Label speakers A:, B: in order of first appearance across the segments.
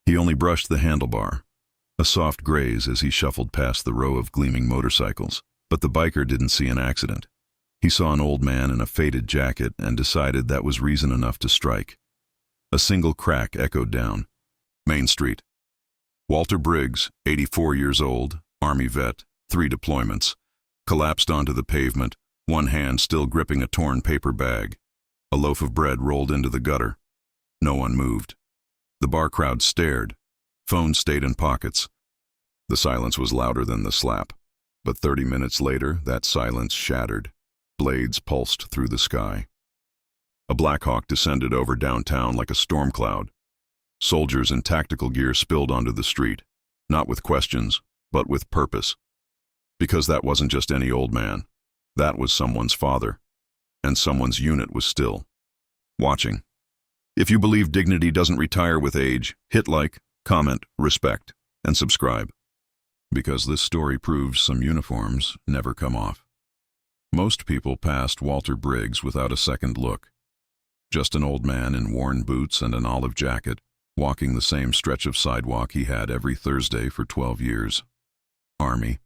A: He only brushed the handlebar, a soft graze as he shuffled past the row of gleaming motorcycles. But the biker didn't see an accident. He saw an old man in a faded jacket and decided that was reason enough to strike. A single crack echoed down Main Street. Walter Briggs, 84 years old, Army vet, 3 deployments, collapsed onto the pavement, one hand still gripping a torn paper bag. A loaf of bread rolled into the gutter. No one moved. The bar crowd stared. Phones stayed in pockets. The silence was louder than the slap. But 30 minutes later, that silence shattered. Blades pulsed through the sky. A Black Hawk descended over downtown like a storm cloud. Soldiers in tactical gear spilled onto the street, not with questions, but with purpose. Because that wasn't just any old man. That was someone's father. And someone's unit was still watching. If you believe dignity doesn't retire with age, hit like, comment, respect, and subscribe. Because this story proves some uniforms never come off. Most people passed Walter Briggs without a second look. Just an old man in worn boots and an olive jacket, walking the same stretch of sidewalk he had every Thursday for 12 years. Army.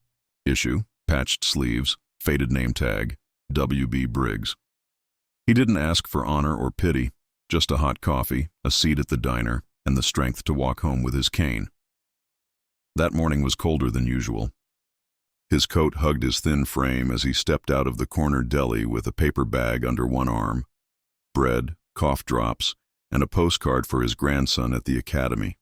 A: Issue, patched sleeves, faded name tag, W.B. Briggs. He didn't ask for honor or pity, just a hot coffee, a seat at the diner, and the strength to walk home with his cane. That morning was colder than usual. His coat hugged his thin frame as he stepped out of the corner deli with a paper bag under one arm, bread, cough drops, and a postcard for his grandson at the academy.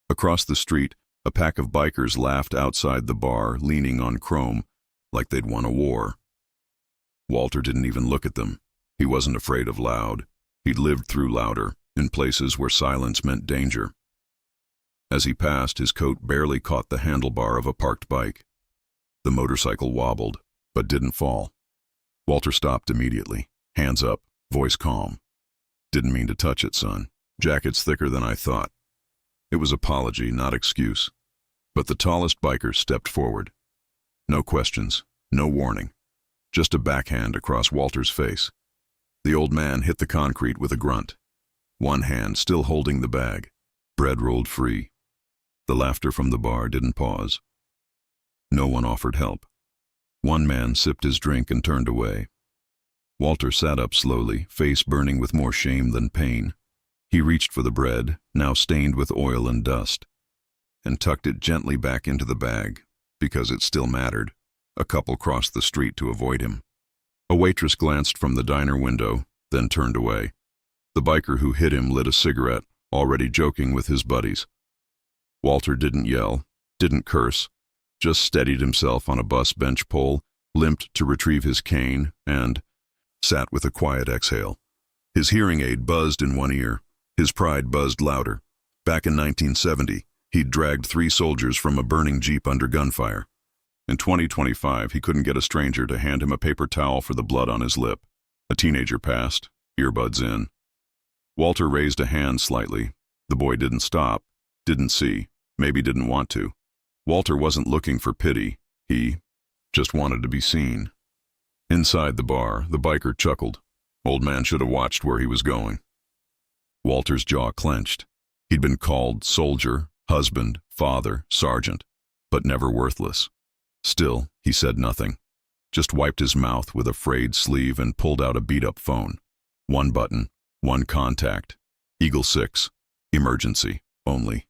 A: Across the street, a pack of bikers laughed outside the bar, leaning on chrome, like they'd won a war. Walter didn't even look at them. He wasn't afraid of loud. He'd lived through louder, in places where silence meant danger. As he passed, his coat barely caught the handlebar of a parked bike. The motorcycle wobbled, but didn't fall. Walter stopped immediately, hands up, voice calm. "Didn't mean to touch it, son. Jacket's thicker than I thought." It was apology, not excuse. But the tallest biker stepped forward. No questions, no warning. Just a backhand across Walter's face. The old man hit the concrete with a grunt. One hand still holding the bag. Bread rolled free. The laughter from the bar didn't pause. No one offered help. One man sipped his drink and turned away. Walter sat up slowly, face burning with more shame than pain. He reached for the bread, now stained with oil and dust, and tucked it gently back into the bag, because it still mattered. A couple crossed the street to avoid him. A waitress glanced from the diner window, then turned away. The biker who hit him lit a cigarette, already joking with his buddies. Walter didn't yell, didn't curse, just steadied himself on a bus bench pole, limped to retrieve his cane, and sat with a quiet exhale. His hearing aid buzzed in one ear. His pride buzzed louder. Back in 1970, he'd dragged 3 soldiers from a burning jeep under gunfire. In 2025, he couldn't get a stranger to hand him a paper towel for the blood on his lip. A teenager passed, earbuds in. Walter raised a hand slightly. The boy didn't stop, didn't see, maybe didn't want to. Walter wasn't looking for pity. He just wanted to be seen. Inside the bar, the biker chuckled. Old man should have watched where he was going. Walter's jaw clenched. He'd been called soldier, husband, father, sergeant, but never worthless. Still, he said nothing. Just wiped his mouth with a frayed sleeve and pulled out a beat-up phone. One button, one contact. Eagle 6. Emergency, only.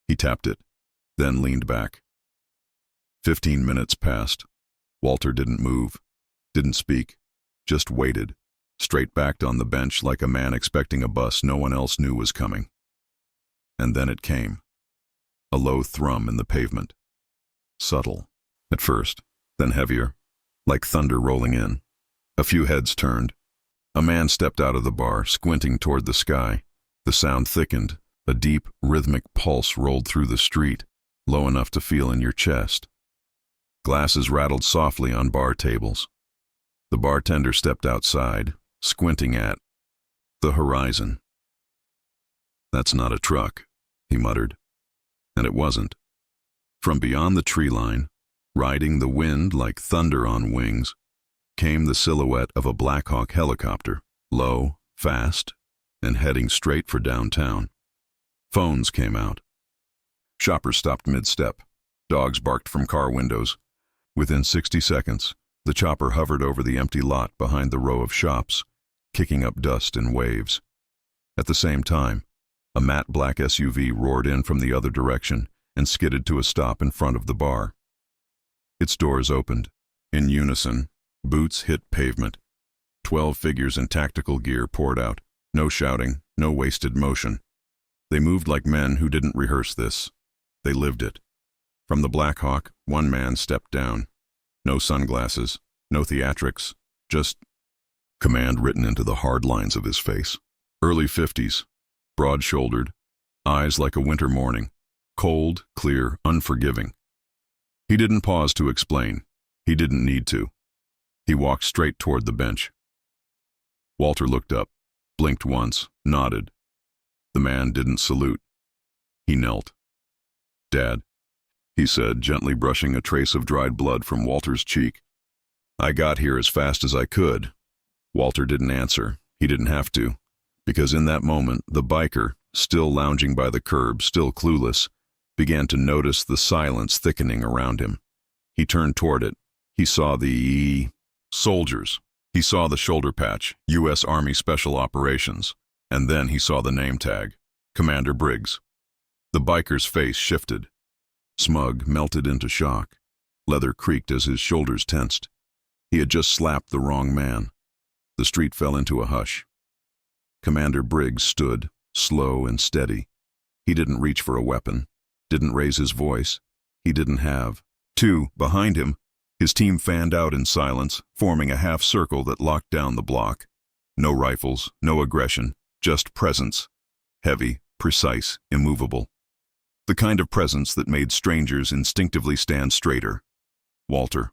A: He tapped it, then leaned back. 15 minutes passed. Walter didn't move, didn't speak, just waited, straight-backed on the bench like a man expecting a bus no one else knew was coming. And then it came. A low thrum in the pavement. Subtle, at first, then heavier, like thunder rolling in. A few heads turned. A man stepped out of the bar, squinting toward the sky. The sound thickened. A deep, rhythmic pulse rolled through the street, low enough to feel in your chest. Glasses rattled softly on bar tables. The bartender stepped outside, squinting at the horizon. "That's not a truck," he muttered. And it wasn't. From beyond the tree line, riding the wind like thunder on wings, came the silhouette of a Black Hawk helicopter, low, fast, and heading straight for downtown. Phones came out. Shoppers stopped mid-step. Dogs barked from car windows. Within 60 seconds, the chopper hovered over the empty lot behind the row of shops, kicking up dust in waves. At the same time, a matte black SUV roared in from the other direction and skidded to a stop in front of the bar. Its doors opened. In unison, boots hit pavement. 12 figures in tactical gear poured out. No shouting, no wasted motion. They moved like men who didn't rehearse this. They lived it. From the Black Hawk, one man stepped down. No sunglasses, no theatrics, just command written into the hard lines of his face. Early 50s, broad-shouldered, eyes like a winter morning, cold, clear, unforgiving. He didn't pause to explain. He didn't need to. He walked straight toward the bench. Walter looked up, blinked once, nodded. The man didn't salute. He knelt. "Dad," he said, gently brushing a trace of dried blood from Walter's cheek. "I got here as fast as I could." Walter didn't answer. He didn't have to, because in that moment, the biker, still lounging by the curb, still clueless, began to notice the silence thickening around him. He turned toward it. He saw the soldiers. He saw the shoulder patch, U.S. Army Special Operations, and then he saw the name tag, Commander Briggs. The biker's face shifted. Smug melted into shock. Leather creaked as his shoulders tensed. He had just slapped the wrong man. The street fell into a hush. Commander Briggs stood, slow and steady. He didn't reach for a weapon, didn't raise his voice. He didn't have. Behind him, his team fanned out in silence, forming a half circle that locked down the block. No rifles, no aggression, just presence. Heavy, precise, immovable. The kind of presence that made strangers instinctively stand straighter. Walter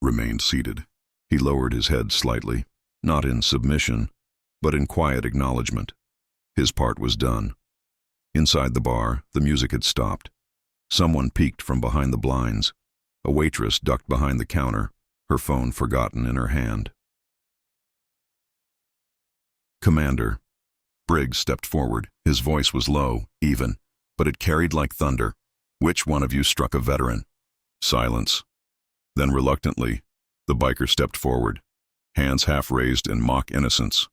A: remained seated. He lowered his head slightly, not in submission, but in quiet acknowledgement. His part was done. Inside the bar, the music had stopped. Someone peeked from behind the blinds. A waitress ducked behind the counter, her phone forgotten in her hand. "Commander." Briggs stepped forward. His voice was low, even, but it carried like thunder. "Which one of you struck a veteran?" Silence. Then reluctantly, the biker stepped forward, hands half raised in mock innocence.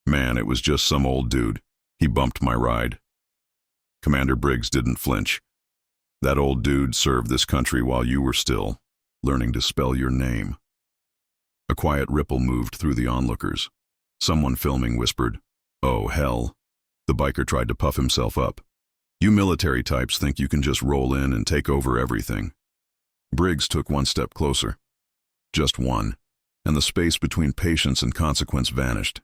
A: "Man, it was just some old dude. He bumped my ride." Commander Briggs didn't flinch. "That old dude served this country while you were still learning to spell your name." A quiet ripple moved through the onlookers. Someone filming whispered, "Oh, hell." The biker tried to puff himself up. "You military types think you can just roll in and take over everything." Briggs took one step closer. Just one, and the space between patience and consequence vanished.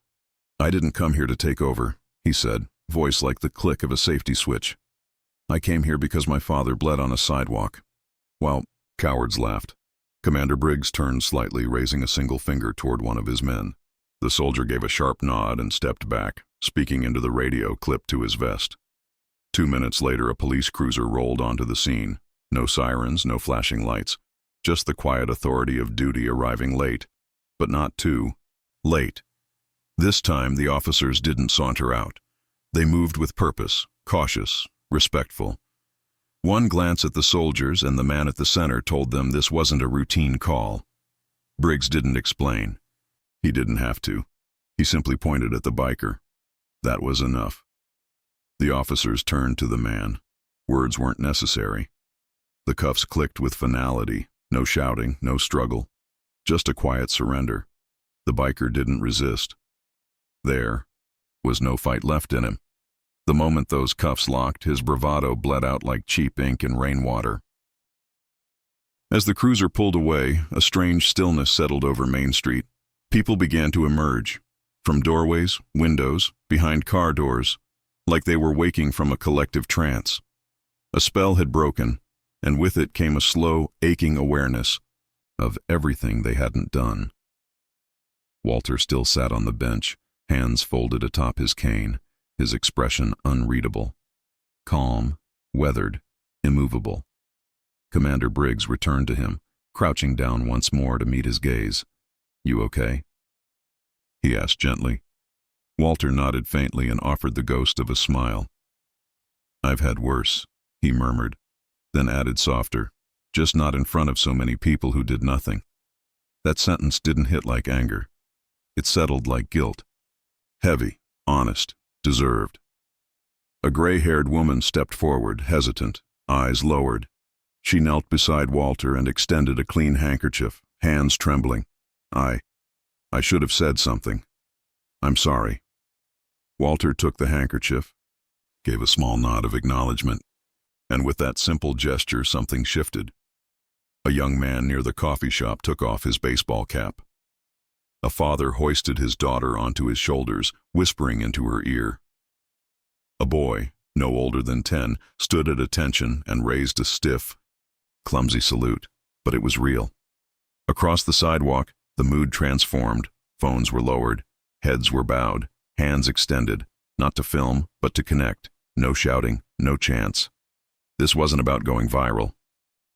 A: "I didn't come here to take over," he said, voice like the click of a safety switch. "I came here because my father bled on a sidewalk." Well, cowards laughed. Commander Briggs turned slightly, raising a single finger toward one of his men. The soldier gave a sharp nod and stepped back, speaking into the radio clipped to his vest. 2 minutes later, a police cruiser rolled onto the scene. No sirens, no flashing lights, just the quiet authority of duty arriving late, but not too late. This time, the officers didn't saunter out. They moved with purpose, cautious, respectful. One glance at the soldiers and the man at the center told them this wasn't a routine call. Briggs didn't explain. He didn't have to. He simply pointed at the biker. That was enough. The officers turned to the man. Words weren't necessary. The cuffs clicked with finality. No shouting, no struggle. Just a quiet surrender. The biker didn't resist. There was no fight left in him. The moment those cuffs locked, his bravado bled out like cheap ink in rainwater. As the cruiser pulled away, a strange stillness settled over Main Street. People began to emerge, from doorways, windows, behind car doors, like they were waking from a collective trance. A spell had broken, and with it came a slow, aching awareness of everything they hadn't done. Walter still sat on the bench, hands folded atop his cane, his expression unreadable. Calm, weathered, immovable. Commander Briggs returned to him, crouching down once more to meet his gaze. "You okay?" he asked gently. Walter nodded faintly and offered the ghost of a smile. I've had worse, he murmured, then added softer, just not in front of so many people who did nothing. That sentence didn't hit like anger. It settled like guilt. Heavy, honest, deserved. A gray-haired woman stepped forward, hesitant, eyes lowered. She knelt beside Walter and extended a clean handkerchief, hands trembling. I should have said something. I'm sorry. Walter took the handkerchief, gave a small nod of acknowledgement, and with that simple gesture something shifted. A young man near the coffee shop took off his baseball cap. A father hoisted his daughter onto his shoulders, whispering into her ear. A boy, no older than 10, stood at attention and raised a stiff, clumsy salute, but it was real. Across the sidewalk, the mood transformed. Phones were lowered, heads were bowed, hands extended, not to film, but to connect. No shouting, no chants. This wasn't about going viral.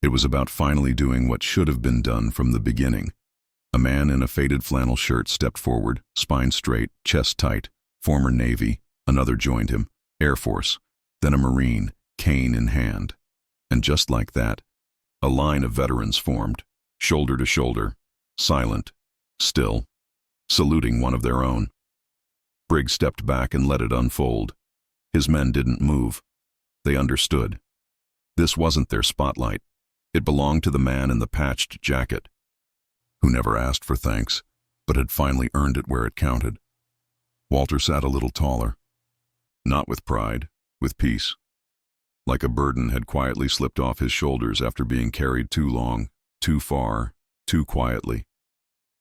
A: It was about finally doing what should have been done from the beginning. A man in a faded flannel shirt stepped forward, spine straight, chest tight. Former Navy, another joined him, Air Force, then a Marine, cane in hand. And just like that, a line of veterans formed, shoulder to shoulder, silent, still, saluting one of their own. Briggs stepped back and let it unfold. His men didn't move. They understood. This wasn't their spotlight. It belonged to the man in the patched jacket, who never asked for thanks, but had finally earned it where it counted. Walter sat a little taller. Not with pride, with peace. Like a burden had quietly slipped off his shoulders after being carried too long, too far, too quietly.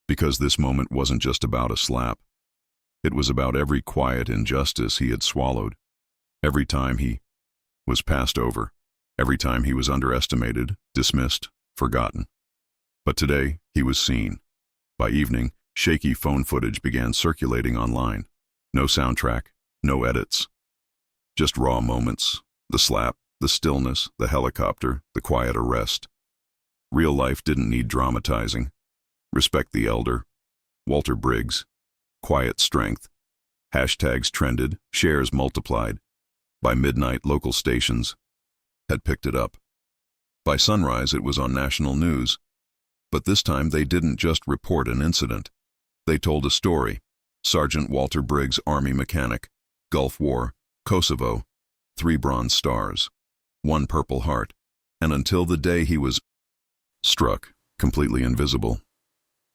A: Because this moment wasn't just about a slap. It was about every quiet injustice he had swallowed. Every time he was passed over. Every time he was underestimated, dismissed, forgotten. But today, he was seen. By evening, shaky phone footage began circulating online. No soundtrack, no edits. Just raw moments, the slap, the stillness, the helicopter, the quiet arrest. Real life didn't need dramatizing. Respect the elder. Walter Briggs. Quiet strength. Hashtags trended, shares multiplied. By midnight, local stations had picked it up. By sunrise, it was on national news. But this time, they didn't just report an incident. They told a story. Sergeant Walter Briggs, Army mechanic. Gulf War. Kosovo. 3 Bronze Stars. 1 Purple Heart. And until the day he was struck, completely invisible.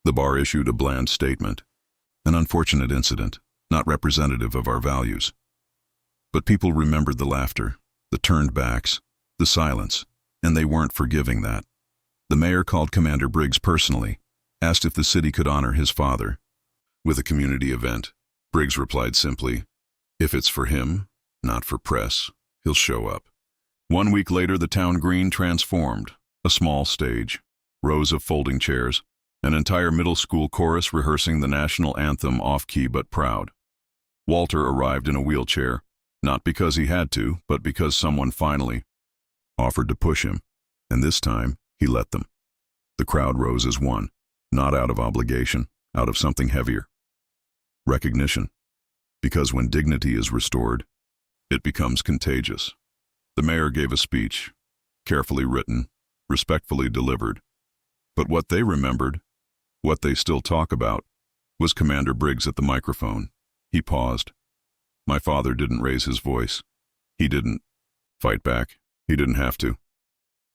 A: The bar issued a bland statement. An unfortunate incident, not representative of our values. But people remembered the laughter, the turned backs, the silence, and they weren't forgiving that. The mayor called Commander Briggs personally, asked if the city could honor his father. With a community event, Briggs replied simply, "If it's for him, not for press, he'll show up." 1 week later, the town green transformed. A small stage, rows of folding chairs, an entire middle school chorus rehearsing the national anthem off-key but proud. Walter arrived in a wheelchair, not because he had to, but because someone finally offered to push him, and this time he let them. The crowd rose as one, not out of obligation, out of something heavier. Recognition. Because when dignity is restored, it becomes contagious. The mayor gave a speech, carefully written, respectfully delivered. But what they remembered, what they still talk about, was Commander Briggs at the microphone. He paused. My father didn't raise his voice. He didn't fight back. He didn't have to.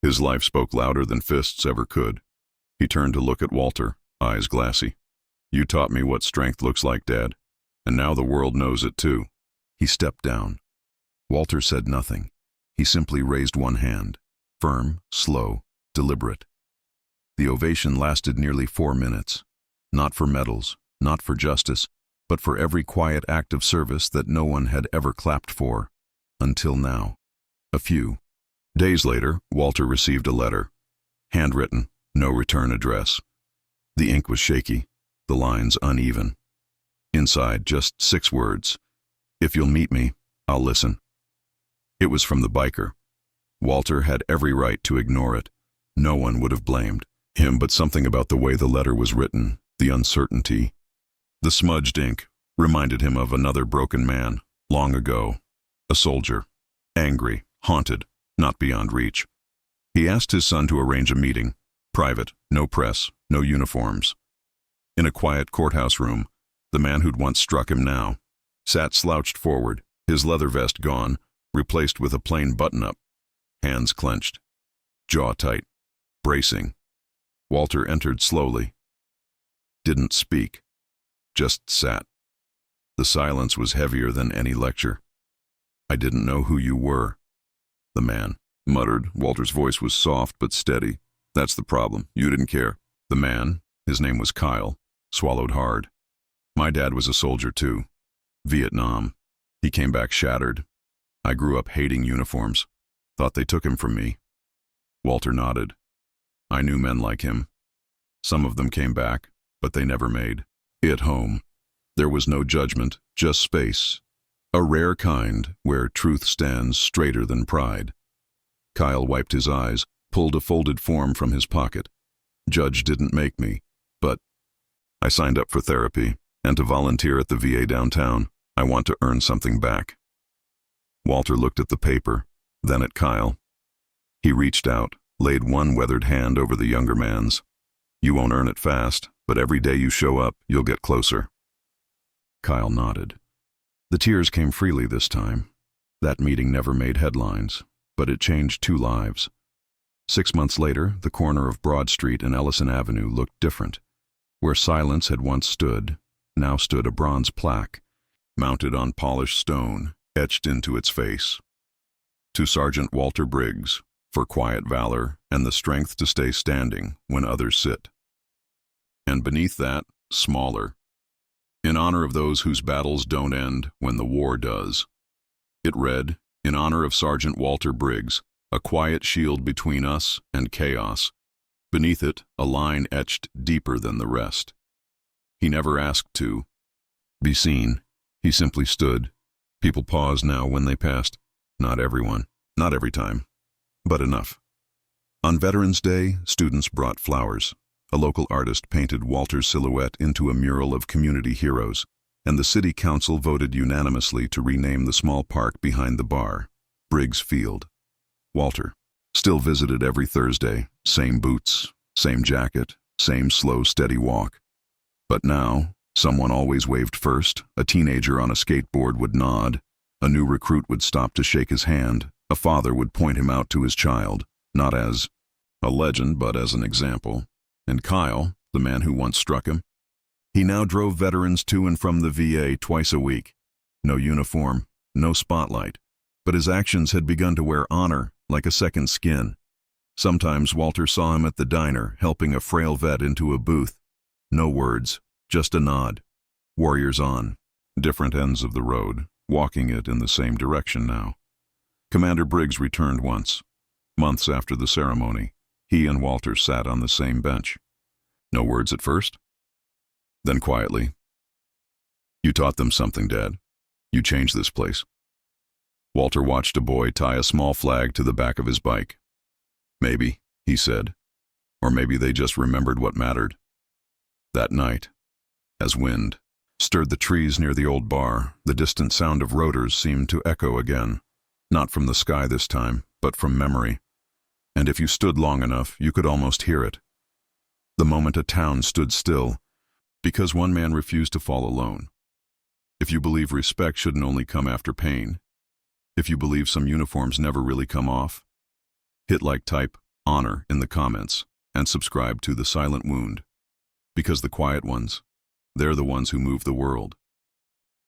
A: His life spoke louder than fists ever could. He turned to look at Walter, eyes glassy. You taught me what strength looks like, Dad, and now the world knows it too. He stepped down. Walter said nothing. He simply raised one hand, firm, slow, deliberate. The ovation lasted nearly 4 minutes. Not for medals, not for justice, but for every quiet act of service that no one had ever clapped for, until now. A few days later, Walter received a letter. Handwritten, no return address. The ink was shaky, the lines uneven. Inside, just 6 words. If you'll meet me, I'll listen. It was from the biker. Walter had every right to ignore it. No one would have blamed him, but something about the way the letter was written, the uncertainty, the smudged ink, reminded him of another broken man, long ago. A soldier, angry, Haunted, not beyond reach. He asked his son to arrange a meeting. Private, no press, no uniforms. In a quiet courthouse room, the man who'd once struck him now sat slouched forward, his leather vest gone, replaced with a plain button-up. Hands clenched. Jaw tight. Bracing. Walter entered slowly. Didn't speak. Just sat. The silence was heavier than any lecture. "I didn't know who you were," the man muttered. Walter's voice was soft but steady. "That's the problem. You didn't care." The man, his name was Kyle, swallowed hard. "My dad was a soldier too. Vietnam. He came back shattered. I grew up hating uniforms. Thought they took him from me." Walter nodded. "I knew men like him. Some of them came back, but they never made it home." There was no judgment, just space. A rare kind where truth stands straighter than pride. Kyle wiped his eyes, pulled a folded form from his pocket. "Judge didn't make me, but I signed up for therapy and to volunteer at the VA downtown. I want to earn something back." Walter looked at the paper, then at Kyle. He reached out, laid one weathered hand over the younger man's. "You won't earn it fast, but every day you show up, you'll get closer." Kyle nodded. The tears came freely this time. That meeting never made headlines, but it changed 2 lives. 6 months later, the corner of Broad Street and Ellison Avenue looked different. Where silence had once stood, now stood a bronze plaque, mounted on polished stone, etched into its face. "To Sergeant Walter Briggs, for quiet valor and the strength to stay standing when others sit." And beneath that, smaller, "In honor of those whose battles don't end when the war does." It read, "In honor of Sergeant Walter Briggs, a quiet shield between us and chaos." Beneath it, a line etched deeper than the rest. He never asked to be seen. He simply stood. People paused now when they passed. Not everyone, not every time, but enough. On Veterans Day, students brought flowers. A local artist painted Walter's silhouette into a mural of community heroes, and the city council voted unanimously to rename the small park behind the bar, Briggs Field. Walter still visited every Thursday, same boots, same jacket, same slow, steady walk. But now, someone always waved first. A teenager on a skateboard would nod. A new recruit would stop to shake his hand. A father would point him out to his child, not as a legend, but as an example. And Kyle, the man who once struck him, he now drove veterans to and from the VA twice a week. No uniform, no spotlight, but his actions had begun to wear honor like a second skin. Sometimes Walter saw him at the diner, helping a frail vet into a booth. No words, just a nod. Warriors on. Different ends of the road, walking it in the same direction now. Commander Briggs returned once. Months after the ceremony, he and Walter sat on the same bench. No words at first. Then quietly, "You taught them something, Dad. You changed this place." Walter watched a boy tie a small flag to the back of his bike. "Maybe," he said, "or maybe they just remembered what mattered." That night, as wind stirred the trees near the old bar, the distant sound of rotors seemed to echo again, not from the sky this time, but from memory. And if you stood long enough, you could almost hear it. The moment a town stood still, because one man refused to fall alone. If you believe respect shouldn't only come after pain, if you believe some uniforms never really come off, hit like, type, honor in the comments, and subscribe to The Silent Wound. Because the quiet ones, they're the ones who move the world.